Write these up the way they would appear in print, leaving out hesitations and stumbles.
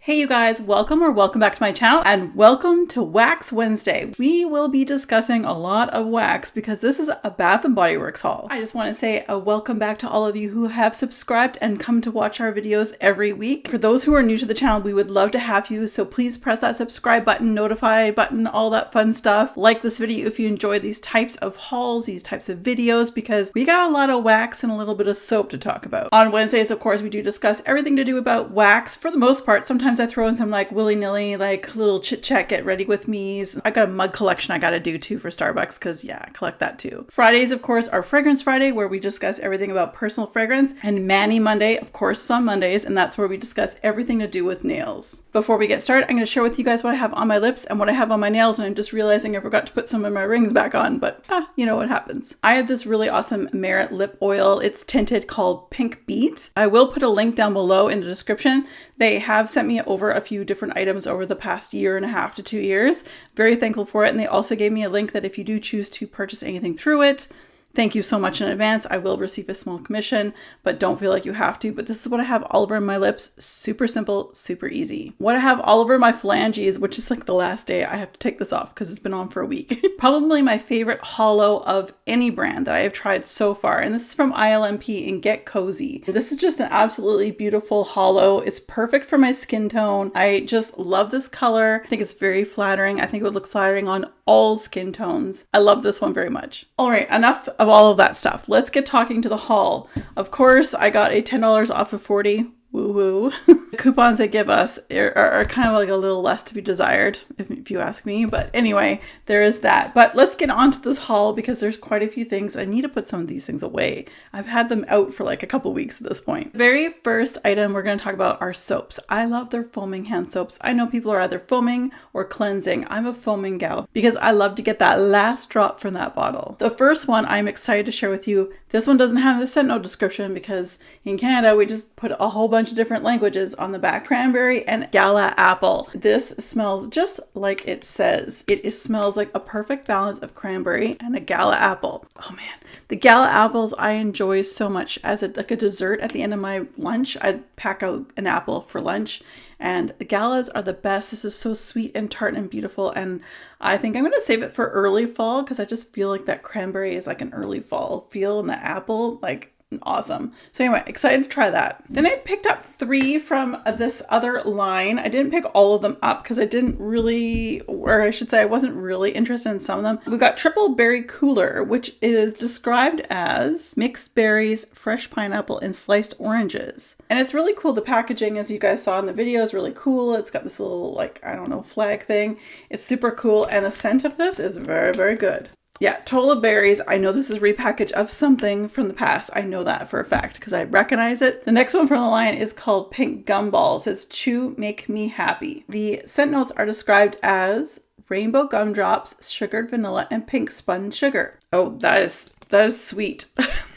Hey you guys, welcome back to my channel and welcome to Wax Wednesday. We will be discussing a lot of wax because this is a Bath & Body Works haul. I just want to say a welcome back to all of you who have subscribed and come to watch our videos every week. For those who are new to the channel, we would love to have you, so please press that subscribe button, notify button, all that fun stuff. Like this video if you enjoy these types of hauls, these types of videos, because we got a lot of wax and a little bit of soap to talk about. On Wednesdays, of course, we do discuss everything to do about wax for the most part. Sometimes I throw in some like willy-nilly, like little chit-chat, get ready with me's. I got a mug collection I gotta do too for Starbucks because yeah, I collect that too. Fridays, of course, are Fragrance Friday where we discuss everything about personal fragrance, and Mani Monday, of course, some Mondays, and that's where we discuss everything to do with nails. Before we get started, I'm going to share with you guys what I have on my lips and what I have on my nails, and I'm just realizing I forgot to put some of my rings back on, but you know what happens. I have this really awesome Merit lip oil. It's tinted, called Pink Beat. I will put a link down below in the description. They have sent me over a few different items over the past year and a half to 2 years. Very thankful for it. And they also gave me a link that if you do choose to purchase anything through it, thank you so much in advance. I will receive a small commission, but don't feel like you have to. But this is what I have all over my lips. Super simple, super easy. What I have all over my phalanges, which is like the last day I have to take this off because it's been on for a week. Probably my favorite hollow of any brand that I have tried so far. And this is from ILMP in Get Cozy. This is just an absolutely beautiful hollow. It's perfect for my skin tone. I just love this color. I think it's very flattering. I think it would look flattering on all skin tones. I love this one very much. All right, enough of all of that stuff. Let's get talking to the haul. Of course, I got a $10 off of 40. Woo-woo. The coupons they give us are kind of like a little less to be desired, if you ask me. But anyway, there is that. But let's get on to this haul because there's quite a few things. I need to put some of these things away. I've had them out for like a couple weeks at this point. The very first item we're going to talk about are soaps. I love their foaming hand soaps. I know people are either foaming or cleansing. I'm a foaming gal because I love to get that last drop from that bottle. The first one I'm excited to share with you. This one doesn't have a scent note description because in Canada we just put a whole bunch of different languages on the back. Cranberry and Gala apple. This smells just like it says. It smells like a perfect balance of cranberry and a Gala apple. Oh man, the Gala apples I enjoy so much as like a dessert at the end of my lunch. I'd pack out an apple for lunch. And the Galas are the best. This is so sweet and tart and beautiful. And I think I'm going to save it for early fall because I just feel like that cranberry is like an early fall feel, and the apple, like, awesome. So anyway, excited to try that. Then I picked up 3 from this other line. I didn't pick all of them up because I didn't really, or I should say I wasn't really interested in some of them. We've got Triple Berry Cooler, which is described as mixed berries, fresh pineapple, and sliced oranges. And it's really cool. The packaging, as you guys saw in the video, is really cool. It's got this little, like, I don't know, flag thing. It's super cool. And the scent of this is very, very good. Yeah, Total Berries. I know this is a repackage of something from the past. I know that for a fact because I recognize it. The next one from the line is called Pink Gumballs. It says, Chew, Make Me Happy. The scent notes are described as rainbow gumdrops, sugared vanilla, and pink spun sugar. Oh, that is sweet.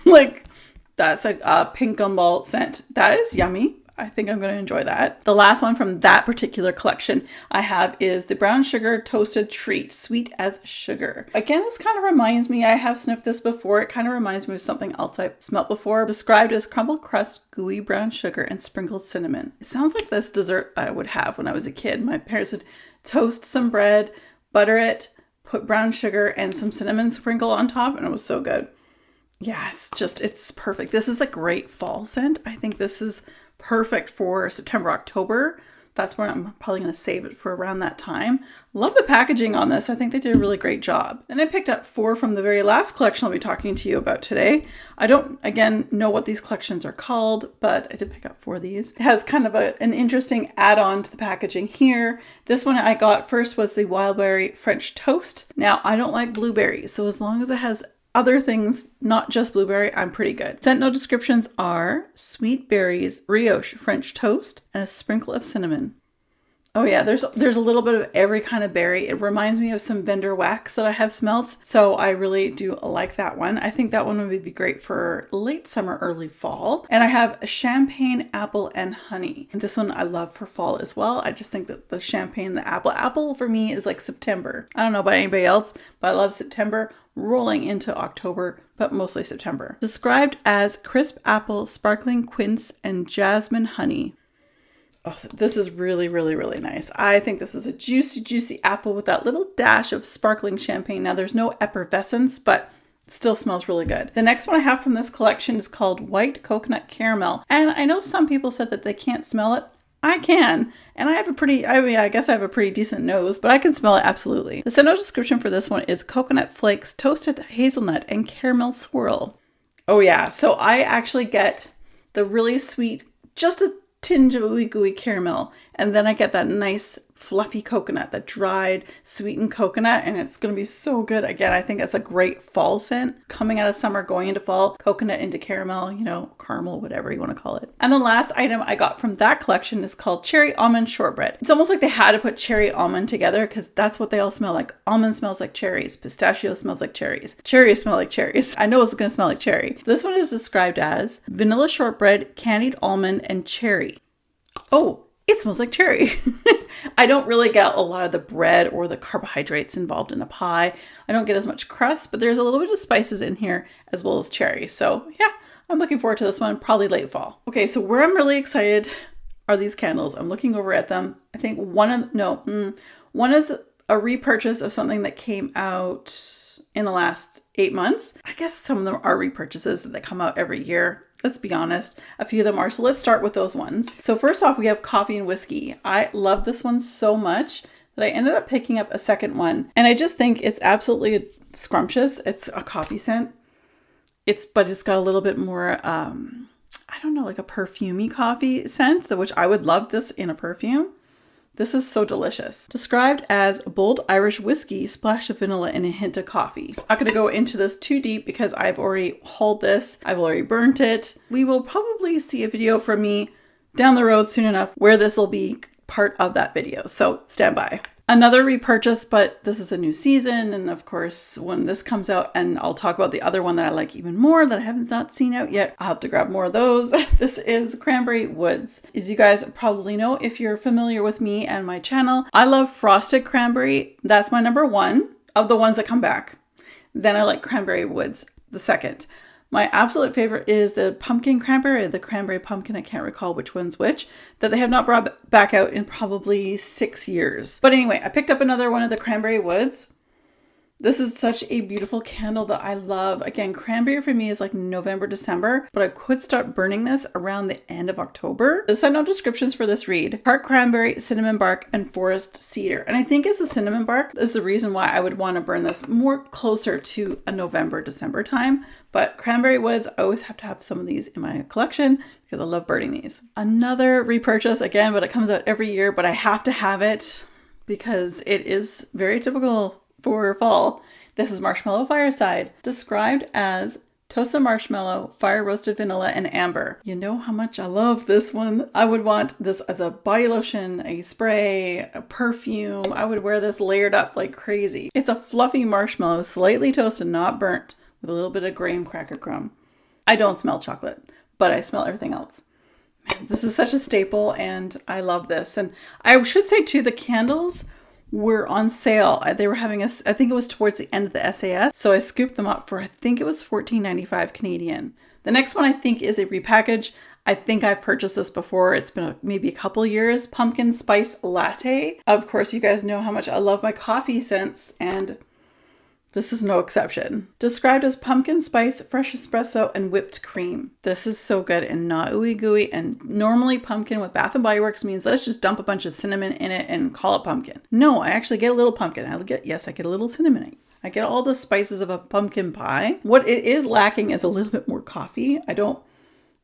Like, that's a pink gumball scent. That is yummy. I think I'm going to enjoy that. The last one from that particular collection I have is the Brown Sugar Toasted Treat, sweet as sugar. Again, this kind of reminds me, I have sniffed this before. It kind of reminds me of something else I've smelt before, described as crumbled crust, gooey brown sugar, and sprinkled cinnamon. It sounds like this dessert I would have when I was a kid. My parents would toast some bread, butter it, put brown sugar and some cinnamon sprinkle on top, and it was so good. Yes, it's perfect. This is a great fall scent. I think this is perfect for September, October. That's where I'm probably going to save it for around that time. Love the packaging on this. I think they did a really great job. Then I picked up 4 from the very last collection I'll be talking to you about today. I don't, again, know what these collections are called, but I did pick up 4 of these. It has kind of an interesting add-on to the packaging here. This one I got first was the Wildberry French Toast. Now, I don't like blueberries, so as long as it has other things, not just blueberry, I'm pretty good. Scent note descriptions are sweet berries, brioche French toast, and a sprinkle of cinnamon. Oh yeah, there's a little bit of every kind of berry. It reminds me of some vendor wax that I have smelt, so I really do like that one. I think that one would be great for late summer, early fall. And I have a champagne, apple, and honey. And this one I love for fall as well. I just think that the champagne, the apple for me is like September. I don't know about anybody else, but I love September rolling into October, but mostly September. Described as crisp apple, sparkling quince, and jasmine honey. Oh, this is really, really, really nice. I think this is a juicy, juicy apple with that little dash of sparkling champagne. Now there's no effervescence, but still smells really good. The next one I have from this collection is called White Coconut Caramel. And I know some people said that they can't smell it. I can. And I have a pretty, I guess I have a pretty decent nose, but I can smell it absolutely. The send-out description for this one is coconut flakes, toasted hazelnut, and caramel swirl. Oh yeah, so I actually get the really sweet, just a tinge of ooey gooey caramel, and then I get that nice fluffy coconut, that dried sweetened coconut, and it's going to be so good. Again, I think it's a great fall scent coming out of summer, going into fall. Coconut into caramel, you know, caramel, whatever you want to call it. And the last item I got from that collection is called Cherry Almond Shortbread. It's almost like they had to put cherry almond together because that's what they all smell like. Almond smells like cherries. Pistachio smells like cherries. Cherries smell like cherries. I know it's going to smell like cherry. This one is described as vanilla shortbread, candied almond, and cherry. Oh, it smells like cherry. I don't really get a lot of the bread or the carbohydrates involved in a pie. I don't get as much crust, but there's a little bit of spices in here as well as cherry. So yeah, I'm looking forward to this one, probably late fall. Okay, so where I'm really excited are these candles. I'm looking over at them. I think one is a repurchase of something that came out in the last 8 months. I guess some of them are repurchases that come out every year. Let's be honest, a few of them are. So let's start with those ones. So first off, we have coffee and whiskey. I love this one so much that I ended up picking up a second one. And I just think it's absolutely scrumptious. It's a coffee scent. But it's got a little bit more, I don't know, like a perfumey coffee scent, which I would love this in a perfume. This is so delicious. Described as bold Irish whiskey, splash of vanilla, and a hint of coffee. I'm not going to go into this too deep because I've already hauled this. I've already burnt it. We will probably see a video from me down the road soon enough where this will be part of that video. So stand by. Another repurchase, but this is a new season. And of course, when this comes out, and I'll talk about the other one that I like even more that I haven't not seen out yet. I'll have to grab more of those. This is Cranberry Woods. As you guys probably know, if you're familiar with me and my channel, I love frosted cranberry. That's my number one of the ones that come back. Then I like Cranberry Woods, the second. My absolute favorite is the pumpkin cranberry, the cranberry pumpkin. I can't recall which one's which, that they have not brought back out in probably 6 years. But anyway, I picked up another one of the Cranberry Woods. This is such a beautiful candle that I love. Again, cranberry for me is like November, December, but I could start burning this around the end of October. The send out descriptions for this read: tart cranberry, cinnamon bark, and forest cedar. And I think it's the cinnamon bark is the reason why I would want to burn this more closer to a November, December time. But Cranberry Woods, I always have to have some of these in my collection because I love burning these. Another repurchase again, but it comes out every year, but I have to have it because it is very typical for fall. This is Marshmallow Fireside, described as toasted marshmallow, fire roasted vanilla, and amber. You know how much I love this one. I would want this as a body lotion, a spray, a perfume. I would wear this layered up like crazy. It's a fluffy marshmallow, slightly toasted, not burnt, with a little bit of graham cracker crumb. I don't smell chocolate, but I smell everything else. Man, this is such a staple, and I love this. And I should say too, the candles were on sale. They were having I think it was towards the end of the SAS. So I scooped them up for, I think it was $14.95 Canadian. The next one I think is a repackage. I think I've purchased this before. It's been maybe a couple years. Pumpkin Spice Latte. Of course, you guys know how much I love my coffee scents, and this is no exception. Described as pumpkin spice, fresh espresso, and whipped cream. This is so good and not ooey gooey. And normally pumpkin with Bath & Body Works means let's just dump a bunch of cinnamon in it and call it pumpkin. No, I actually get a little pumpkin. I get a little cinnamon. I get all the spices of a pumpkin pie. What it is lacking is a little bit more coffee. I don't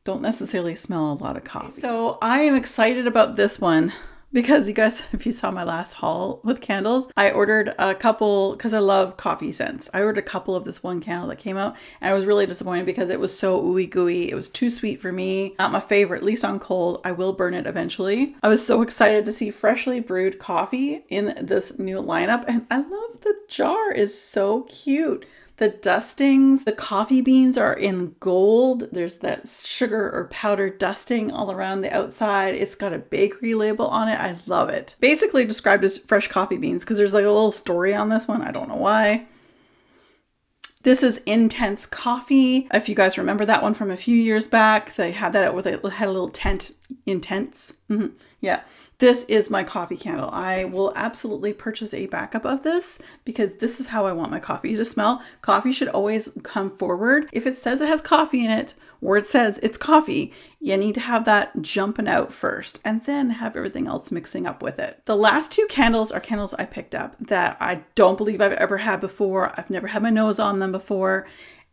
necessarily smell a lot of coffee. So I am excited about this one. Because you guys, if you saw my last haul with candles, I ordered a couple because I love coffee scents. I ordered a couple of this one candle that came out, and I was really disappointed because it was so ooey gooey. It was too sweet for me. Not my favorite, at least on cold. I will burn it eventually. I was so excited to see freshly brewed coffee in this new lineup, and I love the jar. Is so cute. The dustings, the coffee beans are in gold. There's that sugar or powder dusting all around the outside. It's got a bakery label on it. I love it. Basically described as fresh coffee beans because there's like a little story on this one. I don't know why. This is Intense Coffee. If you guys remember that one from a few years back, they had that where they had a little tent, Intense. Yeah. This is my coffee candle. I will absolutely purchase a backup of this because this is how I want my coffee to smell. Coffee should always come forward. If it says it has coffee in it, or it says it's coffee, you need to have that jumping out first and then have everything else mixing up with it. The last two candles are candles I picked up that I don't believe I've ever had before. I've never had my nose on them before.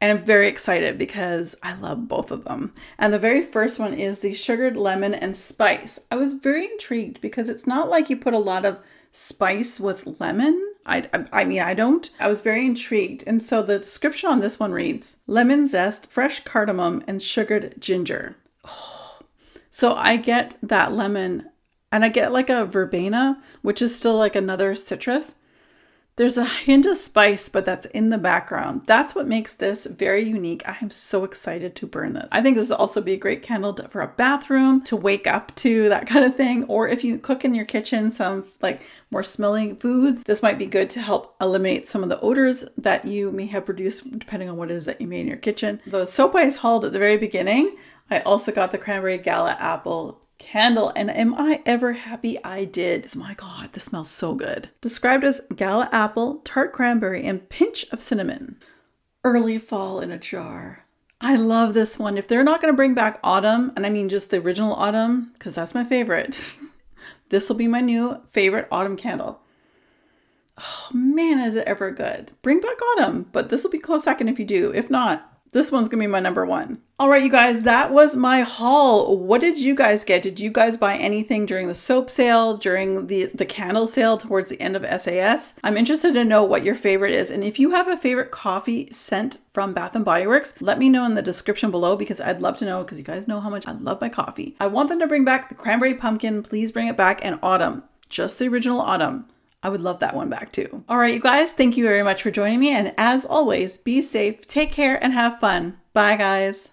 And I'm very excited because I love both of them. And the very first one is the sugared lemon and spice. I was very intrigued because it's not like you put a lot of spice with lemon. I mean, I don't. I was very intrigued. And so the description on this one reads, lemon zest, fresh cardamom, and sugared ginger. Oh. So I get that lemon and I get like a verbena, which is still like another citrus. There's a hint of spice, but that's in the background. That's what makes this very unique. I am so excited to burn this. I think this will also be a great candle for a bathroom, to wake up to, that kind of thing. Or if you cook in your kitchen some like more smelling foods, this might be good to help eliminate some of the odors that you may have produced depending on what it is that you made in your kitchen. The soap I hauled at the very beginning, I also got the Cranberry Gala Apple candle, and am I ever happy I did. My God, this smells so good. Described as Gala apple, tart cranberry, and pinch of cinnamon. Early fall in a jar. I love this one. If they're not going to bring back autumn, and I mean just the original autumn, because that's my favorite, this will be my new favorite autumn candle. Oh man, is it ever good. Bring back autumn, but this will be close second if you do. If not, this one's gonna be my number one. All right, you guys, that was my haul. What did you guys get? Did you guys buy anything during the soap sale, during the candle sale towards the end of SAS? I'm interested to know what your favorite is. And if you have a favorite coffee scent from Bath & Body Works, let me know in the description below because I'd love to know, because you guys know how much I love my coffee. I want them to bring back the cranberry pumpkin. Please bring it back, and autumn, just the original autumn. I would love that one back too. All right, you guys, thank you very much for joining me. And as always, be safe, take care, and have fun. Bye, guys.